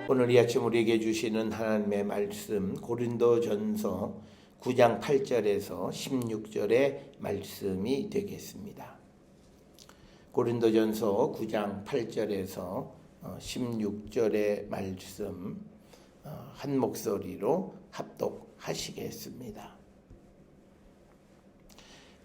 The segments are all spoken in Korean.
오늘 이 아침 우리에게 주시는 하나님의 말씀 고린도전서 9장 8절에서 16절의 말씀이 되겠습니다. 고린도전서 9장 8절에서 16절의 말씀 한 목소리로 합독하시겠습니다.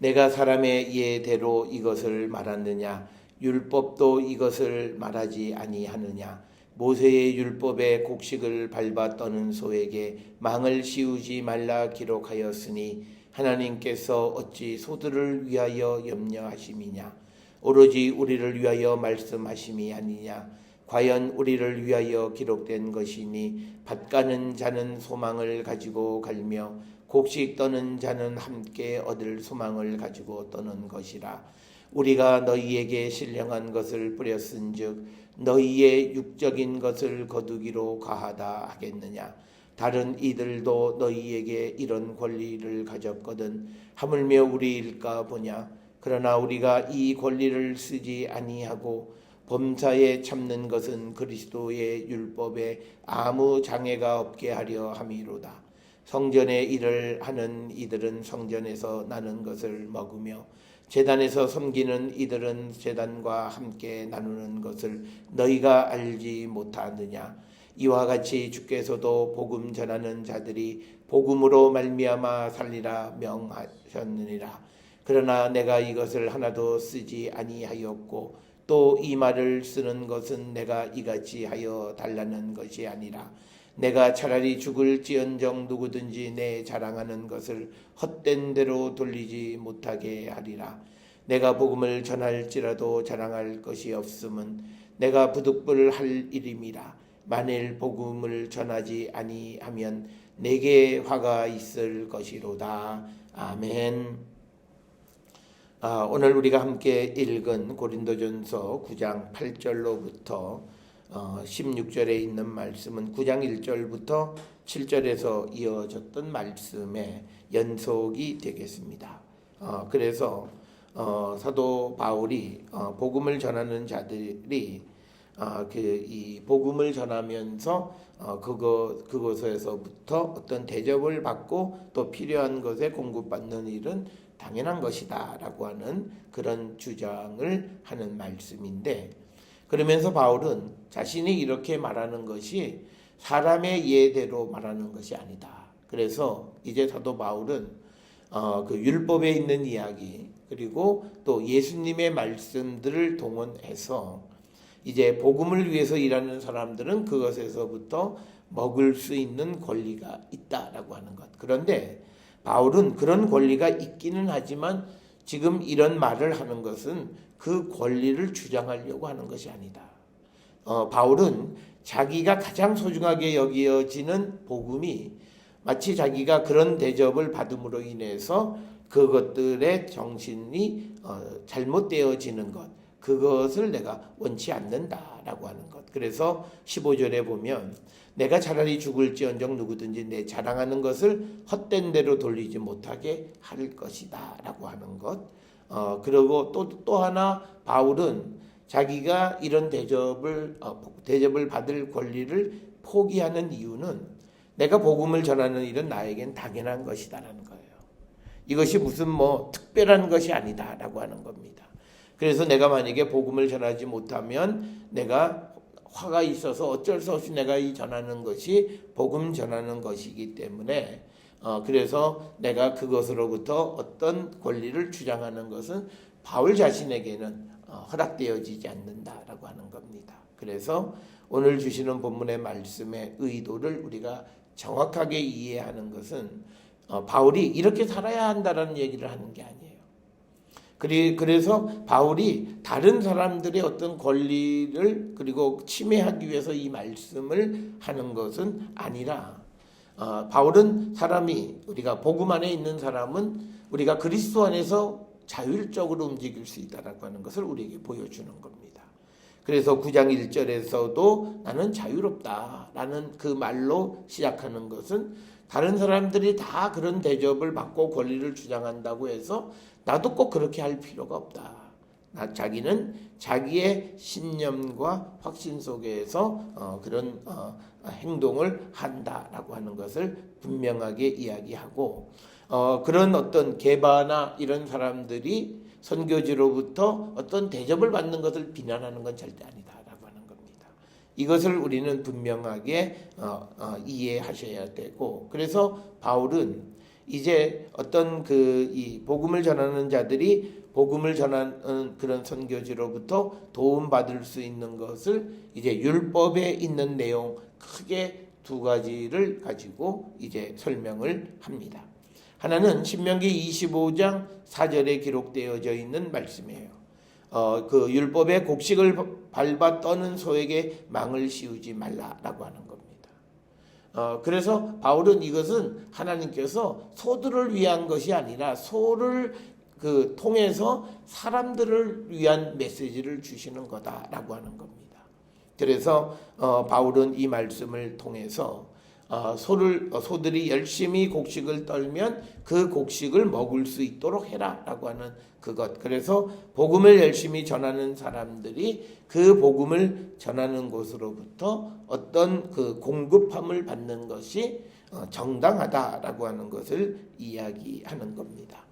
내가 사람의 예대로 이것을 말하느냐? 율법도 이것을 말하지 아니하느냐? 모세의 율법에 곡식을 밟아 떠는 소에게 망을 씌우지 말라 기록하였으니 하나님께서 어찌 소들을 위하여 염려하심이냐? 오로지 우리를 위하여 말씀하심이 아니냐? 과연 우리를 위하여 기록된 것이니 밭가는 자는 소망을 가지고 갈며 곡식 떠는 자는 함께 얻을 소망을 가지고 떠는 것이라. 우리가 너희에게 신령한 것을 뿌렸은즉 너희의 육적인 것을 거두기로 가하다 하겠느냐? 다른 이들도 너희에게 이런 권리를 가졌거든 하물며 우리일까 보냐? 그러나 우리가 이 권리를 쓰지 아니하고 범사에 참는 것은 그리스도의 율법에 아무 장애가 없게 하려 함이로다. 성전의 일을 하는 이들은 성전에서 나는 것을 먹으며 제단에서 섬기는 이들은 제단과 함께 나누는 것을 너희가 알지 못하느냐? 이와 같이 주께서도 복음 전하는 자들이 복음으로 말미암아 살리라 명하셨느니라. 그러나 내가 이것을 하나도 쓰지 아니하였고 또 이 말을 쓰는 것은 내가 이같이 하여 달라는 것이 아니라 내가 차라리 죽을지언정 누구든지 내 자랑하는 것을 헛된 대로 돌리지 못하게 하리라. 내가 복음을 전할지라도 자랑할 것이 없음은 내가 부득불 할 일임이라. 만일 복음을 전하지 아니하면 내게 화가 있을 것이로다. 아멘. 오늘 우리가 함께 읽은 고린도전서 9장 8절로부터 16절에 있는 말씀은 9장 1절부터 7절에서 이어졌던 말씀의 연속이 되겠습니다. 그래서 사도 바울이 복음을 전하는 자들이 이 복음을 전하면서 그것에서부터 어떤 대접을 받고 또 필요한 것에 공급받는 일은 당연한 것이다 라고 하는 그런 주장을 하는 말씀인데, 그러면서 바울은 자신이 이렇게 말하는 것이 사람의 예대로 말하는 것이 아니다. 그래서 이제 사도 바울은 그 율법에 있는 이야기 그리고 또 예수님의 말씀들을 동원해서 이제 복음을 위해서 일하는 사람들은 그것에서부터 먹을 수 있는 권리가 있다라고 하는 것. 그런데 바울은 그런 권리가 있기는 하지만 지금 이런 말을 하는 것은 그 권리를 주장하려고 하는 것이 아니다. 바울은 자기가 가장 소중하게 여겨지는 복음이 마치 자기가 그런 대접을 받음으로 인해서 그것들의 정신이 잘못되어지는 것, 그것을 내가 원치 않는다라고 하는 것. 그래서 15절에 보면 내가 차라리 죽을지언정 누구든지 내 자랑하는 것을 헛된 대로 돌리지 못하게 할 것이다 라고 하는 것. 그리고 또 하나 바울은 자기가 이런 대접을 받을 권리를 포기하는 이유는 내가 복음을 전하는 일은 나에겐 당연한 것이다라는 거예요. 이것이 무슨 특별한 것이 아니다라고 하는 겁니다. 그래서 내가 만약에 복음을 전하지 못하면 내가 화가 있어서 어쩔 수 없이 내가 이 전하는 것이 복음 전하는 것이기 때문에 그래서 내가 그것으로부터 어떤 권리를 주장하는 것은 바울 자신에게는 허락되어지지 않는다라고 하는 겁니다. 그래서 오늘 주시는 본문의 말씀의 의도를 우리가 정확하게 이해하는 것은 바울이 이렇게 살아야 한다라는 얘기를 하는 게 아니에요. 그래서 바울이 다른 사람들의 어떤 권리를 그리고 침해하기 위해서 이 말씀을 하는 것은 아니라 바울은 우리가 복음 안에 있는 사람은 우리가 그리스도 안에서 자율적으로 움직일 수 있다라고 하는 것을 우리에게 보여주는 겁니다. 그래서 9장 1절에서도 나는 자유롭다라는 그 말로 시작하는 것은 다른 사람들이 다 그런 대접을 받고 권리를 주장한다고 해서 나도 꼭 그렇게 할 필요가 없다. 자기는 자기의 신념과 확신 속에서 그런 행동을 한다라고 하는 것을 분명하게 이야기하고 그런 어떤 개바나 이런 사람들이 선교지로부터 어떤 대접을 받는 것을 비난하는 건 절대 아니다라고 하는 겁니다. 이것을 우리는 분명하게 이해하셔야 되고, 그래서 바울은 이제 어떤 이 복음을 전하는 자들이 복음을 전하는 그런 선교지로부터 도움받을 수 있는 것을 이제 율법에 있는 내용 크게 두 가지를 가지고 이제 설명을 합니다. 하나는 신명기 25장 4절에 기록되어져 있는 말씀이에요. 그 율법의 곡식을 밟아 떠는 소에게 망을 씌우지 말라라고 하는 겁니다. 그래서 바울은 이것은 하나님께서 소들을 위한 것이 아니라 소를 통해서 사람들을 위한 메시지를 주시는 거다라고 하는 겁니다. 그래서 바울은 이 말씀을 통해서 소들이 열심히 곡식을 떨면 그 곡식을 먹을 수 있도록 해라라고 하는 그것. 그래서 복음을 열심히 전하는 사람들이 그 복음을 전하는 곳으로부터 어떤 그 공급함을 받는 것이 정당하다라고 하는 것을 이야기하는 겁니다.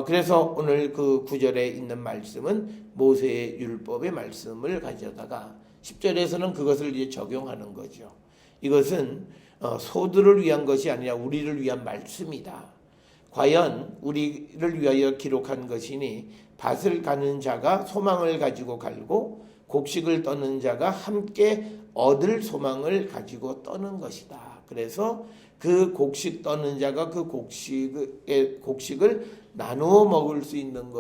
그래서 오늘 그 9절에 있는 말씀은 모세의 율법의 말씀을 가져다가 10절에서는 그것을 이제 적용하는 거죠. 이것은 소들을 위한 것이 아니라 우리를 위한 말씀이다. 과연 우리를 위하여 기록한 것이니 밭을 가는 자가 소망을 가지고 갈고 곡식을 떠는 자가 함께 얻을 소망을 가지고 떠는 것이다. 그래서 그 곡식 떠는 자가 그 곡식을 나누어 먹을 수 있는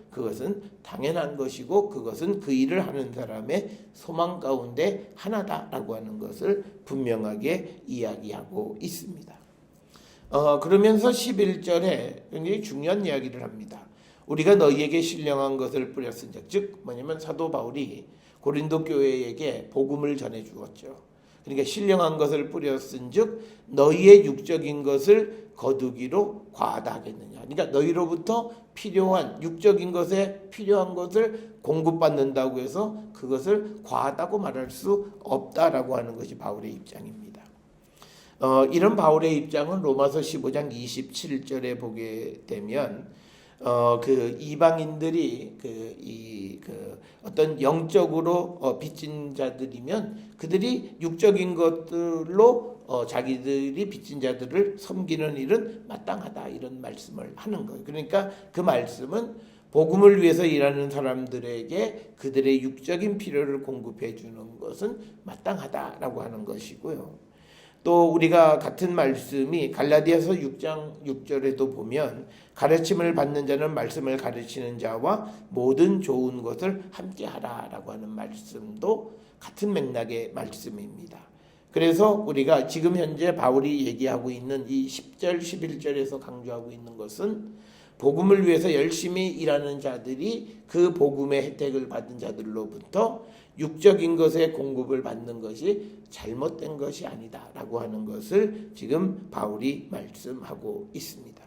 그것은 당연한 것이고 그것은 그 일을 하는 사람의 소망 가운데 하나다라고 하는 것을 분명하게 이야기하고 있습니다. 그러면서 11절에 굉장히 중요한 이야기를 합니다. 우리가 너희에게 신령한 것을 뿌렸은즉, 즉 뭐냐면 사도 바울이 고린도 교회에게 복음을 전해 주었죠. 그러니까 신령한 것을 뿌렸은즉 너희의 육적인 것을 거두기로 과하다 하겠느냐. 그러니까 너희로부터 필요한 육적인 것에 필요한 것을 공급받는다고 해서 그것을 과하다고 말할 수 없다라고 하는 것이 바울의 입장입니다. 이런 바울의 입장은 로마서 15장 27절에 보게 되면 그 이방인들이 어떤 영적으로 빚진 자들이면 그들이 육적인 것들로 자기들이 빚진 자들을 섬기는 일은 마땅하다, 이런 말씀을 하는 거예요. 그러니까 그 말씀은 복음을 위해서 일하는 사람들에게 그들의 육적인 필요를 공급해 주는 것은 마땅하다라고 하는 것이고요. 또 우리가 같은 말씀이 갈라디아서 6장 6절에도 보면 가르침을 받는 자는 말씀을 가르치는 자와 모든 좋은 것을 함께 하라라고 하는 말씀도 같은 맥락의 말씀입니다. 그래서 우리가 지금 현재 바울이 얘기하고 있는 이 10절 11절에서 강조하고 있는 것은 복음을 위해서 열심히 일하는 자들이 그 복음의 혜택을 받은 자들로부터 육적인 것의 공급을 받는 것이 잘못된 것이 아니다라고 하는 것을 지금 바울이 말씀하고 있습니다.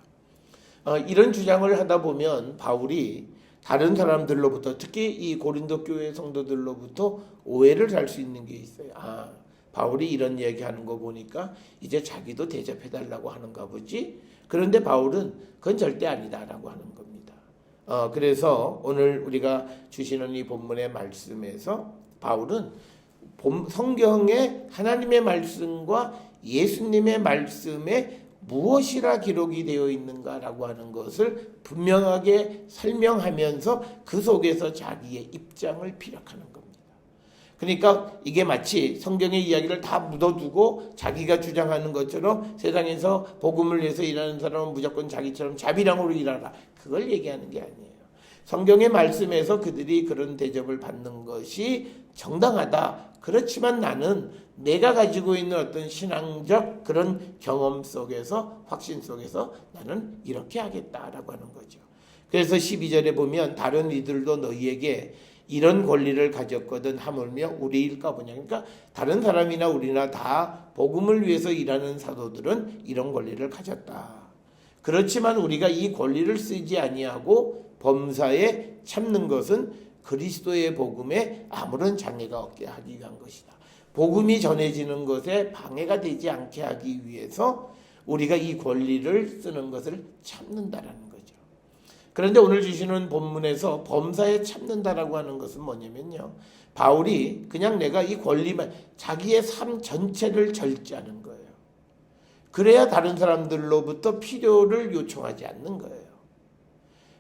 이런 주장을 하다 보면 바울이 다른 사람들로부터, 특히 이 고린도 교회 성도들로부터 오해를 살 수 있는 게 있어요. 바울이 이런 얘기하는 거 보니까 이제 자기도 대접해달라고 하는가 보지. 그런데 바울은 그건 절대 아니다라고 하는 겁니다. 그래서 오늘 우리가 주시는 이 본문의 말씀에서 바울은 성경의 하나님의 말씀과 예수님의 말씀에 무엇이라 기록이 되어 있는가라고 하는 것을 분명하게 설명하면서 그 속에서 자기의 입장을 피력하는 겁니다. 그러니까 이게 마치 성경의 이야기를 다 묻어두고 자기가 주장하는 것처럼 세상에서 복음을 위해서 일하는 사람은 무조건 자기처럼 자비랑으로 일하라, 그걸 얘기하는 게 아니에요. 성경의 말씀에서 그들이 그런 대접을 받는 것이 정당하다. 그렇지만 나는 내가 가지고 있는 어떤 신앙적 그런 경험 속에서, 확신 속에서 나는 이렇게 하겠다라고 하는 거죠. 그래서 12절에 보면 다른 이들도 너희에게 이런 권리를 가졌거든 하물며 우리일까 보냐. 그러니까 다른 사람이나 우리나 다 복음을 위해서 일하는 사도들은 이런 권리를 가졌다. 그렇지만 우리가 이 권리를 쓰지 아니하고 범사에 참는 것은 그리스도의 복음에 아무런 장애가 없게 하기 위한 것이다. 복음이 전해지는 것에 방해가 되지 않게 하기 위해서 우리가 이 권리를 쓰는 것을 참는다라는 거죠. 그런데 오늘 주시는 본문에서 범사에 참는다라고 하는 것은 뭐냐면요, 바울이 그냥 내가 이 권리만, 자기의 삶 전체를 절제하는 거예요. 그래야 다른 사람들로부터 필요를 요청하지 않는 거예요.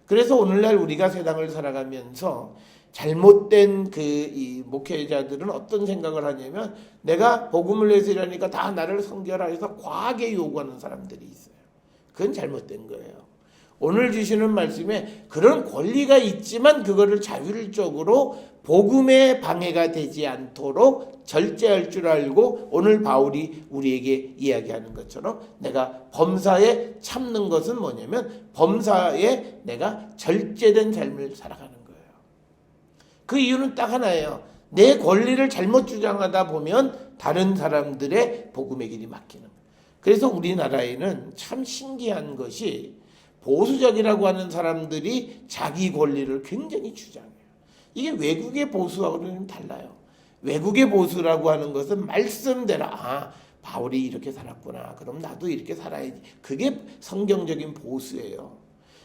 그래서 오늘날 우리가 세상을 살아가면서 잘못된 이 목회자들은 어떤 생각을 하냐면, 내가 복음을 위해서 일하니까 다 나를 섬겨라 해서 과하게 요구하는 사람들이 있어요. 그건 잘못된 거예요. 오늘 주시는 말씀에 그런 권리가 있지만 그거를 자율적으로 복음에 방해가 되지 않도록 절제할 줄 알고, 오늘 바울이 우리에게 이야기하는 것처럼 내가 범사에 참는 것은 뭐냐면 범사에 내가 절제된 삶을 살아가는 거예요. 그 이유는 딱 하나예요. 내 권리를 잘못 주장하다 보면 다른 사람들의 복음의 길이 막히는 거예요. 그래서 우리나라에는 참 신기한 것이, 보수적이라고 하는 사람들이 자기 권리를 굉장히 주장해요. 이게 외국의 보수하고는 달라요. 외국의 보수라고 하는 것은 말씀대로, 바울이 이렇게 살았구나, 그럼 나도 이렇게 살아야지. 그게 성경적인 보수예요.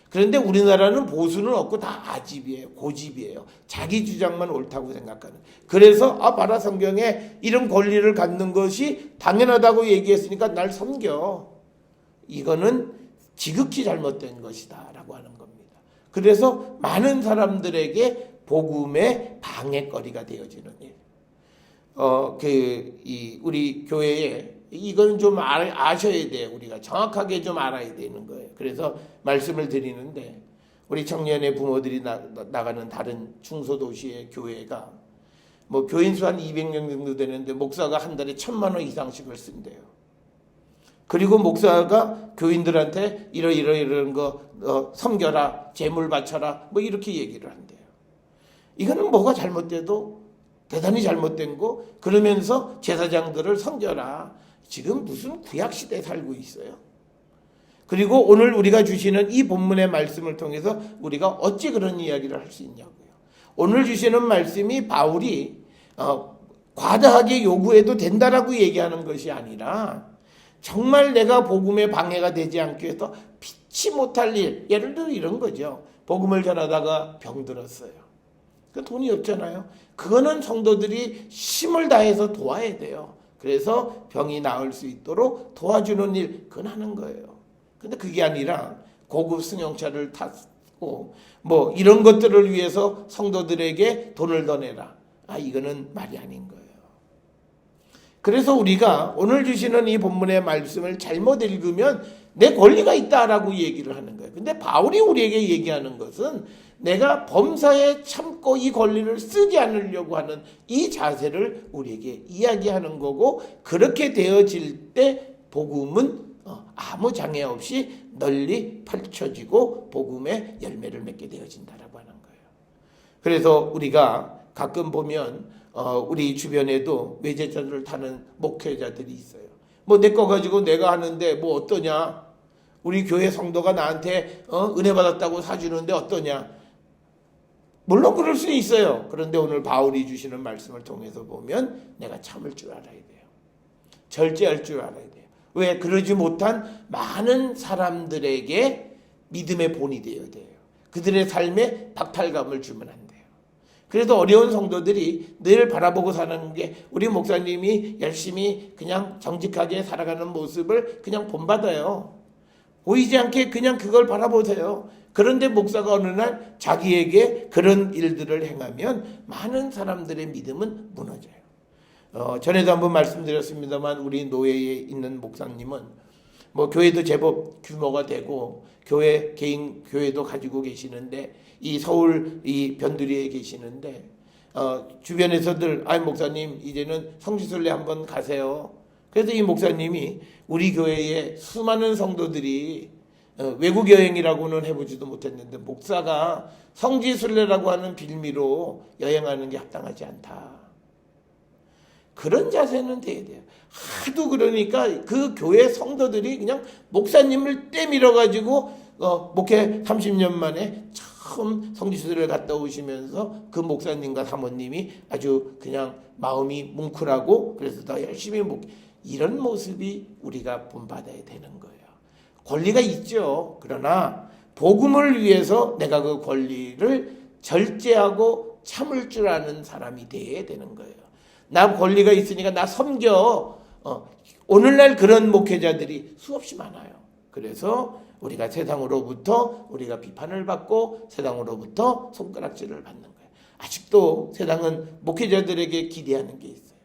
그런데 우리나라는 보수는 없고 다 아집이에요. 고집이에요. 자기 주장만 옳다고 생각하는. 그래서 봐라, 성경에 이런 권리를 갖는 것이 당연하다고 얘기했으니까 날 섬겨. 이거는 지극히 잘못된 것이다 라고 하는 겁니다. 그래서 많은 사람들에게 복음의 방해거리가 되어지는 일. 우리 교회에 이건 좀 아셔야 돼요. 우리가 정확하게 좀 알아야 되는 거예요. 그래서 말씀을 드리는데, 우리 청년의 부모들이 나가는 다른 중소도시의 교회가 교인 수 한 200명 정도 되는데 목사가 한 달에 1,000만 원 이상씩을 쓴대요. 그리고 목사가 교인들한테 이런 거 섬겨라, 재물 바쳐라, 이렇게 얘기를 한대요. 이거는 뭐가 잘못돼도 대단히 잘못된 거. 그러면서 제사장들을 섬겨라. 지금 무슨 구약시대에 살고 있어요. 그리고 오늘 우리가 주시는 이 본문의 말씀을 통해서 우리가 어찌 그런 이야기를 할 수 있냐고요. 오늘 주시는 말씀이 바울이 과다하게 요구해도 된다라고 얘기하는 것이 아니라, 정말 내가 복음에 방해가 되지 않기 위해서 피치 못할 일, 예를 들어 이런 거죠. 복음을 전하다가 병들었어요. 그 돈이 없잖아요. 그거는 성도들이 힘을 다해서 도와야 돼요. 그래서 병이 나을 수 있도록 도와주는 일, 그건 하는 거예요. 근데 그게 아니라 고급 승용차를 타고 이런 것들을 위해서 성도들에게 돈을 더 내라. 이거는 말이 아닌 거예요. 그래서 우리가 오늘 주시는 이 본문의 말씀을 잘못 읽으면 내 권리가 있다라고 얘기를 하는 거예요. 근데 바울이 우리에게 얘기하는 것은 내가 범사에 참고 이 권리를 쓰지 않으려고 하는 이 자세를 우리에게 이야기하는 거고, 그렇게 되어질 때 복음은 아무 장애 없이 널리 펼쳐지고 복음의 열매를 맺게 되어진다라고 하는 거예요. 그래서 우리가 가끔 보면 우리 주변에도 외제차를 타는 목회자들이 있어요. 내 거 가지고 내가 하는데 어떠냐? 우리 교회 성도가 나한테 은혜 받았다고 사주는데 어떠냐? 물론 그럴 수 있어요. 그런데 오늘 바울이 주시는 말씀을 통해서 보면 내가 참을 줄 알아야 돼요. 절제할 줄 알아야 돼요. 왜? 그러지 못한 많은 사람들에게 믿음의 본이 되어야 돼요. 그들의 삶에 박탈감을 주면 안 돼요. 그래도 어려운 성도들이 늘 바라보고 사는 게, 우리 목사님이 열심히 그냥 정직하게 살아가는 모습을 그냥 본받아요. 보이지 않게 그냥 그걸 바라보세요. 그런데 목사가 어느 날 자기에게 그런 일들을 행하면 많은 사람들의 믿음은 무너져요. 전에도 한번 말씀드렸습니다만, 우리 노예에 있는 목사님은 교회도 제법 규모가 되고 개인 교회도 가지고 계시는데, 이 서울 이 변두리에 계시는데 주변에서들 목사님 이제는 성지순례 한번 가세요. 그래서 이 목사님이 우리 교회에 수많은 성도들이 외국 여행이라고는 해보지도 못했는데, 목사가 성지순례라고 하는 빌미로 여행하는 게 합당하지 않다. 그런 자세는 돼야 돼요. 하도 그러니까 그 교회 성도들이 그냥 목사님을 떼밀어 가지고 목회 30년 만에 처음 성지순례를 갔다 오시면서 그 목사님과 사모님이 아주 그냥 마음이 뭉클하고 그래서 더 열심히 이런 모습이 우리가 본받아야 되는 거예요. 권리가 있죠. 그러나 복음을 위해서 내가 그 권리를 절제하고 참을 줄 아는 사람이 되어야 되는 거예요. 나 권리가 있으니까 나 섬겨. 오늘날 그런 목회자들이 수없이 많아요. 그래서 우리가 세상으로부터 우리가 비판을 받고 세상으로부터 손가락질을 받는 거예요. 아직도 세상은 목회자들에게 기대하는 게 있어요.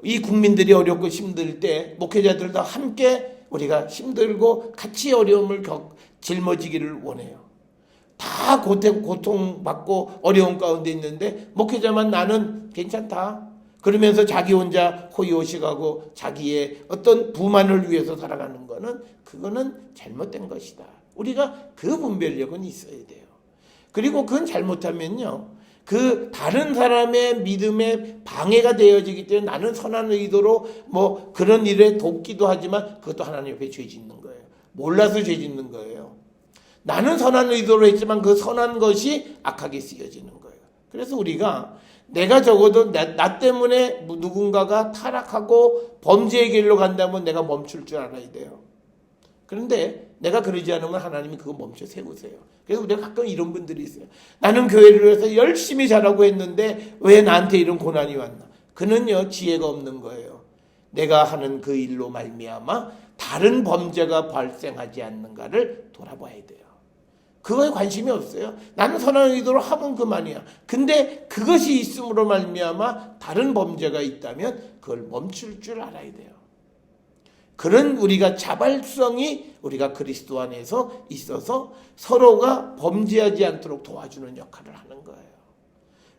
이 국민들이 어렵고 힘들 때 목회자들도 함께 우리가 힘들고 같이 어려움을 짊어지기를 원해요. 다 고통받고 어려운 가운데 있는데 목회자만 나는 괜찮다. 그러면서 자기 혼자 호의호식하고 자기의 어떤 부만을 위해서 살아가는 거는 그거는 잘못된 것이다. 우리가 그 분별력은 있어야 돼요. 그리고 그건 잘못하면요. 그 다른 사람의 믿음에 방해가 되어지기 때문에 나는 선한 의도로 뭐 그런 일에 돕기도 하지만 그것도 하나님 앞에 죄 짓는 거예요. 몰라서 죄 짓는 거예요. 나는 선한 의도로 했지만 그 선한 것이 악하게 쓰여지는 거예요. 그래서 우리가 내가 적어도 나 때문에 누군가가 타락하고 범죄의 길로 간다면 내가 멈출 줄 알아야 돼요. 그런데 내가 그러지 않으면 하나님이 그거 멈춰 세우세요. 그래서 우리가 가끔 이런 분들이 있어요. 나는 교회를 위해서 열심히 잘하고 했는데 왜 나한테 이런 고난이 왔나? 그는요 지혜가 없는 거예요. 내가 하는 그 일로 말미암아 다른 범죄가 발생하지 않는가를 돌아봐야 돼요. 그거에 관심이 없어요. 나는 선한 의도로 하면 그만이야. 근데 그것이 있음으로 말미암아 다른 범죄가 있다면 그걸 멈출 줄 알아야 돼요. 그런 우리가 자발성이 우리가 그리스도 안에서 있어서 서로가 범죄하지 않도록 도와주는 역할을 하는 거예요.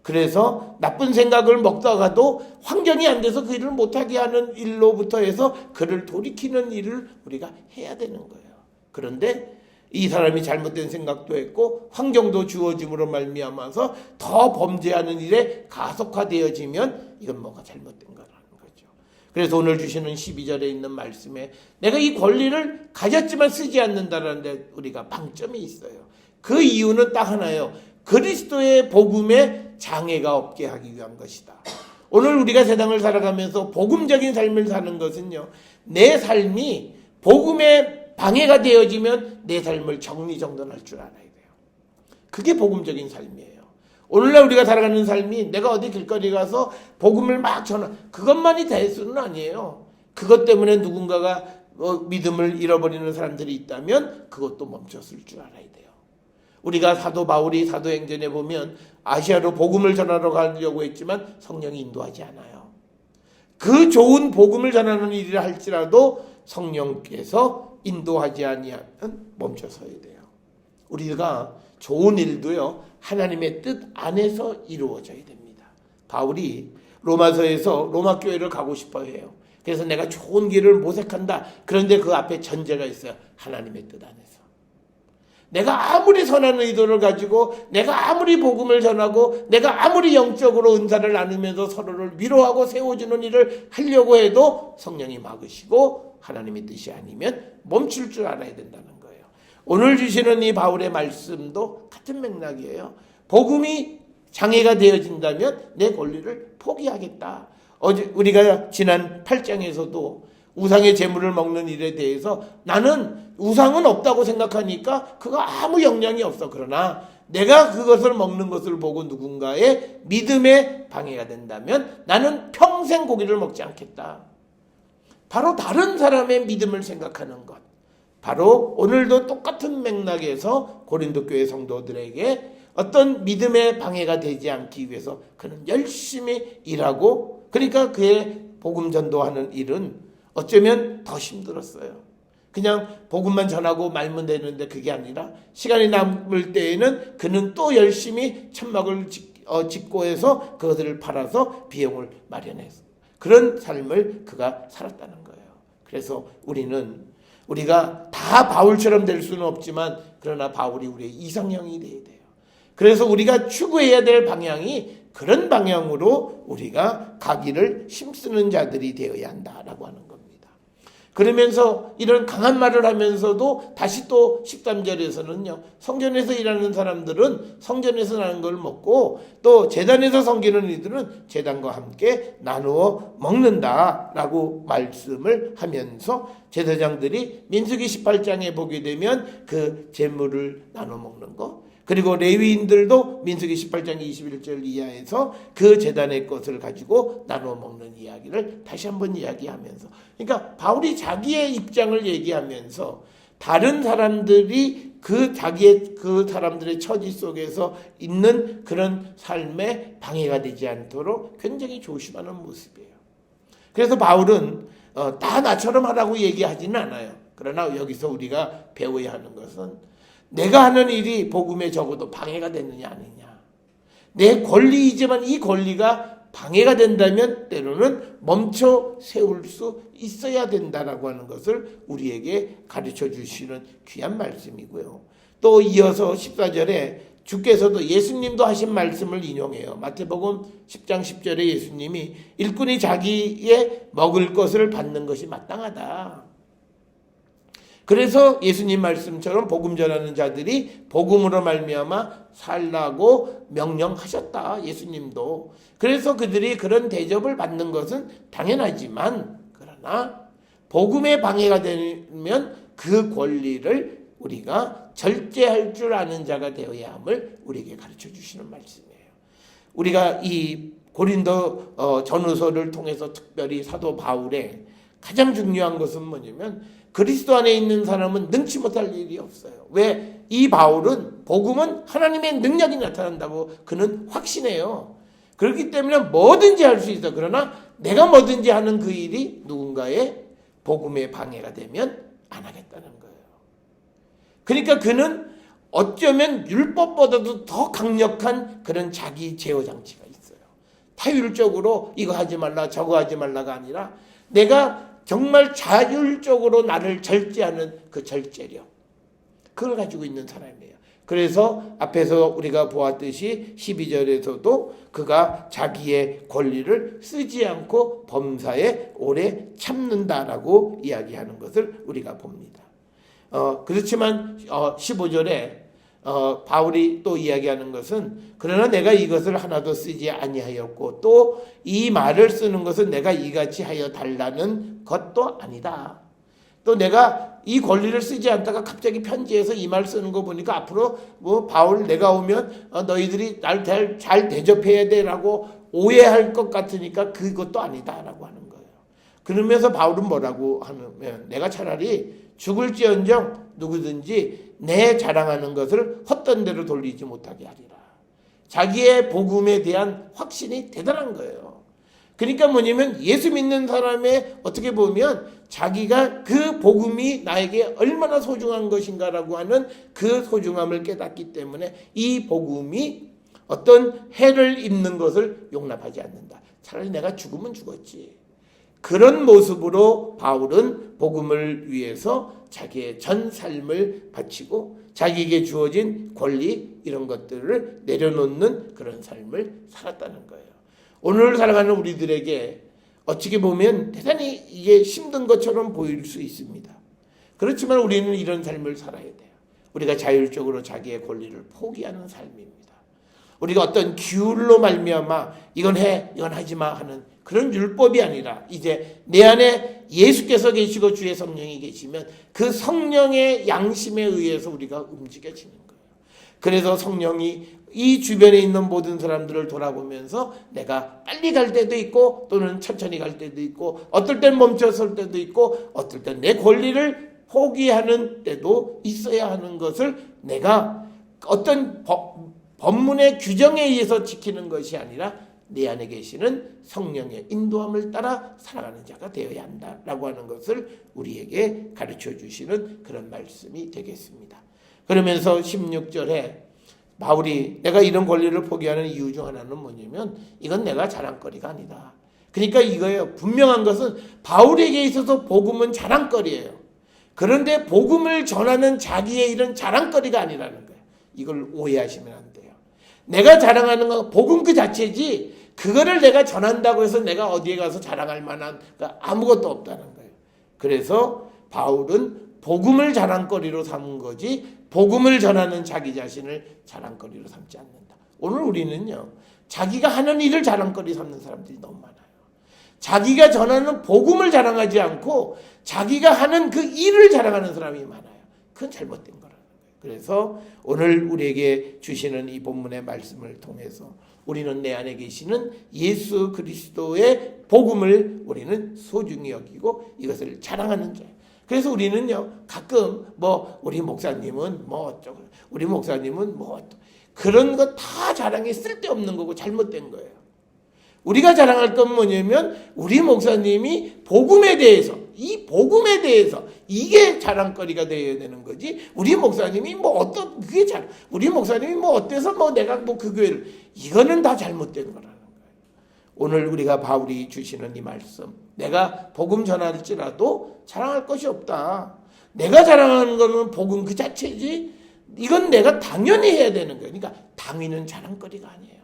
그래서 나쁜 생각을 먹다가도 환경이 안 돼서 그 일을 못하게 하는 일로부터 해서 그를 돌이키는 일을 우리가 해야 되는 거예요. 그런데 이 사람이 잘못된 생각도 했고 환경도 주어짐으로 말미암아서 더 범죄하는 일에 가속화되어지면 이건 뭐가 잘못된 거라는 거죠. 그래서 오늘 주시는 12절에 있는 말씀에 내가 이 권리를 가졌지만 쓰지 않는다라는 데 우리가 방점이 있어요. 그 이유는 딱 하나예요. 그리스도의 복음에 장애가 없게 하기 위한 것이다. 오늘 우리가 세상을 살아가면서 복음적인 삶을 사는 것은요. 내 삶이 복음의 방해가 되어지면 내 삶을 정리정돈할 줄 알아야 돼요. 그게 복음적인 삶이에요. 오늘날 우리가 살아가는 삶이 내가 어디 길거리 가서 복음을 막 전하 그것만이 대수는 아니에요. 그것 때문에 누군가가 믿음을 잃어버리는 사람들이 있다면 그것도 멈췄을 줄 알아야 돼요. 우리가 사도 바울이 사도행전에 보면 아시아로 복음을 전하러 가려고 했지만 성령이 인도하지 않아요. 그 좋은 복음을 전하는 일이라 할지라도 성령께서 인도하지 아니하면 멈춰서야 돼요. 우리가 좋은 일도요 하나님의 뜻 안에서 이루어져야 됩니다. 바울이 로마서에서 로마 교회를 가고 싶어 해요. 그래서 내가 좋은 길을 모색한다. 그런데 그 앞에 전제가 있어요. 하나님의 뜻 안에서. 내가 아무리 선한 의도를 가지고 내가 아무리 복음을 전하고 내가 아무리 영적으로 은사를 나누면서 서로를 위로하고 세워주는 일을 하려고 해도 성령이 막으시고 하나님의 뜻이 아니면 멈출 줄 알아야 된다는 거예요. 오늘 주시는 이 바울의 말씀도 같은 맥락이에요. 복음이 장애가 되어진다면 내 권리를 포기하겠다. 어제 우리가 지난 8장에서도 우상의 제물을 먹는 일에 대해서 나는 우상은 없다고 생각하니까 그거 아무 영향이 없어. 그러나 내가 그것을 먹는 것을 보고 누군가의 믿음에 방해가 된다면 나는 평생 고기를 먹지 않겠다. 바로 다른 사람의 믿음을 생각하는 것. 바로 오늘도 똑같은 맥락에서 고린도 교회 성도들에게 어떤 믿음의 방해가 되지 않기 위해서 그는 열심히 일하고 그러니까 그의 복음 전도하는 일은 어쩌면 더 힘들었어요. 그냥 복음만 전하고 말면 되는데 그게 아니라 시간이 남을 때에는 그는 또 열심히 천막을 짓고 해서 그것을 팔아서 비용을 마련해서 그런 삶을 그가 살았다는 거예요. 그래서 우리가 다 바울처럼 될 수는 없지만 그러나 바울이 우리의 이상형이 돼야 돼요. 그래서 우리가 추구해야 될 방향이 그런 방향으로 우리가 가기를 힘쓰는 자들이 되어야 한다라고 하는 겁니다. 그러면서 이런 강한 말을 하면서도 다시 또 13절에서는요. 성전에서 일하는 사람들은 성전에서 나는 걸 먹고 또 제단에서 섬기는 이들은 제단과 함께 나누어 먹는다라고 말씀을 하면서 제사장들이 민수기 18장에 보게 되면 그 제물을 나눠 먹는 거, 그리고 레위인들도 민수기 18장 21절 이하에서 그 제단의 것을 가지고 나눠 먹는 이야기를 다시 한번 이야기하면서, 그러니까 바울이 자기의 입장을 얘기하면서 다른 사람들이 그 사람들의 처지 속에서 있는 그런 삶에 방해가 되지 않도록 굉장히 조심하는 모습이에요. 그래서 바울은 다 나처럼 하라고 얘기하지는 않아요. 그러나 여기서 우리가 배워야 하는 것은 내가 하는 일이 복음에 적어도 방해가 됐느냐 아니냐. 내 권리이지만 이 권리가 방해가 된다면 때로는 멈춰 세울 수 있어야 된다라고 하는 것을 우리에게 가르쳐 주시는 귀한 말씀이고요. 또 이어서 14절에 주께서도 예수님도 하신 말씀을 인용해요. 마태복음 10장 10절에 예수님이 일꾼이 자기의 먹을 것을 받는 것이 마땅하다. 그래서 예수님 말씀처럼 복음 전하는 자들이 복음으로 말미암아 살라고 명령하셨다. 예수님도. 그래서 그들이 그런 대접을 받는 것은 당연하지만, 그러나 복음에 방해가 되면 그 권리를 우리가 절제할 줄 아는 자가 되어야 함을 우리에게 가르쳐 주시는 말씀이에요. 우리가 이 고린도 전후서를 통해서 특별히 사도 바울의 가장 중요한 것은 뭐냐면 그리스도 안에 있는 사람은 능치 못할 일이 없어요. 왜? 이 바울은 복음은 하나님의 능력이 나타난다고 그는 확신해요. 그렇기 때문에 뭐든지 할 수 있어. 그러나 내가 뭐든지 하는 그 일이 누군가의 복음에 방해가 되면 안 하겠다는 거예요. 그러니까 그는 어쩌면 율법보다도 더 강력한 그런 자기 제어 장치가 있어요. 타율적으로 이거 하지 말라 저거 하지 말라가 아니라 내가 정말 자율적으로 나를 절제하는 그 절제력, 그걸 가지고 있는 사람이에요. 그래서 앞에서 우리가 보았듯이 12절에서도 그가 자기의 권리를 쓰지 않고 범사에 오래 참는다라고 이야기하는 것을 우리가 봅니다. 그렇지만 15절에 바울이 또 이야기하는 것은 그러나 내가 이것을 하나도 쓰지 아니하였고 또 이 말을 쓰는 것은 내가 이같이 하여 달라는 것도 아니다. 또 내가 이 권리를 쓰지 않다가 갑자기 편지에서 이 말 쓰는 거 보니까 앞으로 뭐 바울 내가 오면 너희들이 날 잘 대접해야 돼라고 오해할 것 같으니까 그것도 아니다라고 하는 거예요. 그러면서 바울은 뭐라고 하냐면 내가 차라리 죽을지언정 누구든지 내 자랑하는 것을 헛된 데로 돌리지 못하게 하리라. 자기의 복음에 대한 확신이 대단한 거예요. 그러니까 뭐냐면 예수 믿는 사람의 어떻게 보면 자기가 그 복음이 나에게 얼마나 소중한 것인가라고 하는 그 소중함을 깨닫기 때문에 이 복음이 어떤 해를 입는 것을 용납하지 않는다. 차라리 내가 죽으면 죽었지. 그런 모습으로 바울은 복음을 위해서 자기의 전 삶을 바치고 자기에게 주어진 권리 이런 것들을 내려놓는 그런 삶을 살았다는 거예요. 오늘 살아가는 우리들에게 어떻게 보면 대단히 이게 힘든 것처럼 보일 수 있습니다. 그렇지만 우리는 이런 삶을 살아야 돼요. 우리가 자율적으로 자기의 권리를 포기하는 삶입니다. 우리가 어떤 규율로 말미암아 이건 해, 이건 하지 마 하는 그런 율법이 아니라 이제 내 안에 예수께서 계시고 주의 성령이 계시면 그 성령의 양심에 의해서 우리가 움직여지는 거예요. 그래서 성령이 이 주변에 있는 모든 사람들을 돌아보면서 내가 빨리 갈 때도 있고 또는 천천히 갈 때도 있고 어떨 땐 멈춰설 때도 있고 어떨 땐 내 권리를 포기하는 때도 있어야 하는 것을 내가 어떤 법문의 규정에 의해서 지키는 것이 아니라 내 안에 계시는 성령의 인도함을 따라 살아가는 자가 되어야 한다라고 하는 것을 우리에게 가르쳐 주시는 그런 말씀이 되겠습니다. 그러면서 16절에 바울이 내가 이런 권리를 포기하는 이유 중 하나는 뭐냐면 이건 내가 자랑거리가 아니다. 그러니까 이거예요. 분명한 것은 바울에게 있어서 복음은 자랑거리예요. 그런데 복음을 전하는 자기의 일은 자랑거리가 아니라는 거예요. 이걸 오해하시면 안 돼요. 내가 자랑하는 건 복음 그 자체지 그거를 내가 전한다고 해서 내가 어디에 가서 자랑할 만한 아무것도 없다는 거예요. 그래서 바울은 복음을 자랑거리로 삼은 거지 복음을 전하는 자기 자신을 자랑거리로 삼지 않는다. 오늘 우리는요, 자기가 하는 일을 자랑거리 삼는 사람들이 너무 많아요. 자기가 전하는 복음을 자랑하지 않고 자기가 하는 그 일을 자랑하는 사람이 많아요. 그건 잘못된 거라는 거예요. 그래서 오늘 우리에게 주시는 이 본문의 말씀을 통해서 우리는 내 안에 계시는 예수 그리스도의 복음을 우리는 소중히 여기고 이것을 자랑하는 자예요. 그래서 우리는요, 가끔 우리 목사님은 어쩌고, 우리 목사님은 그런 거 다 자랑이 쓸데없는 거고 잘못된 거예요. 우리가 자랑할 건 뭐냐면 우리 목사님이 복음에 대해서, 이 복음에 대해서 이게 자랑거리가 되어야 되는 거지. 우리 목사님이 우리 목사님이 어때서 내가 그 교회를, 이거는 다 잘못된 거라는 거예요. 오늘 우리가 바울이 주시는 이 말씀, 내가 복음 전할지라도 자랑할 것이 없다. 내가 자랑하는 거는 복음 그 자체지. 이건 내가 당연히 해야 되는 거예요. 그러니까 당위는 자랑거리가 아니에요.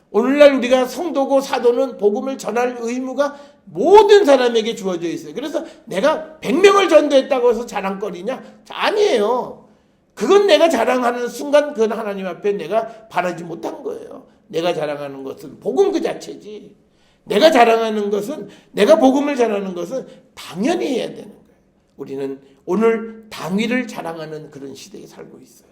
오늘날 우리가 성도고 사도는 복음을 전할 의무가 모든 사람에게 주어져 있어요. 그래서 내가 100명을 전도했다고 해서 자랑거리냐? 아니에요. 그건 내가 자랑하는 순간 그건 하나님 앞에 내가 바라지 못한 거예요. 내가 자랑하는 것은 복음 그 자체지. 내가 자랑하는 것은, 내가 복음을 전하는 것은 당연히 해야 되는 거예요. 우리는 오늘 당위를 자랑하는 그런 시대에 살고 있어요.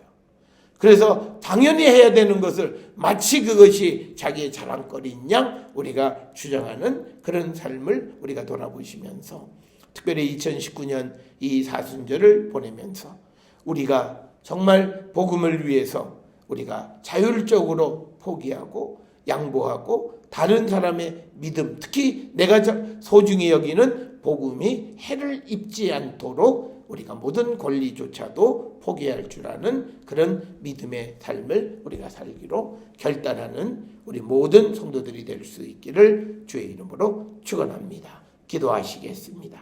그래서 당연히 해야 되는 것을 마치 그것이 자기의 자랑거리인 양 우리가 주장하는 그런 삶을 우리가 돌아보시면서, 특별히 2019년 이 사순절을 보내면서 우리가 정말 복음을 위해서 우리가 자율적으로 포기하고 양보하고 다른 사람의 믿음, 특히 내가 소중히 여기는 복음이 해를 입지 않도록 우리가 모든 권리조차도 포기할 줄 아는 그런 믿음의 삶을 우리가 살기로 결단하는 우리 모든 성도들이 될 수 있기를 주의 이름으로 축원합니다. 기도하시겠습니다.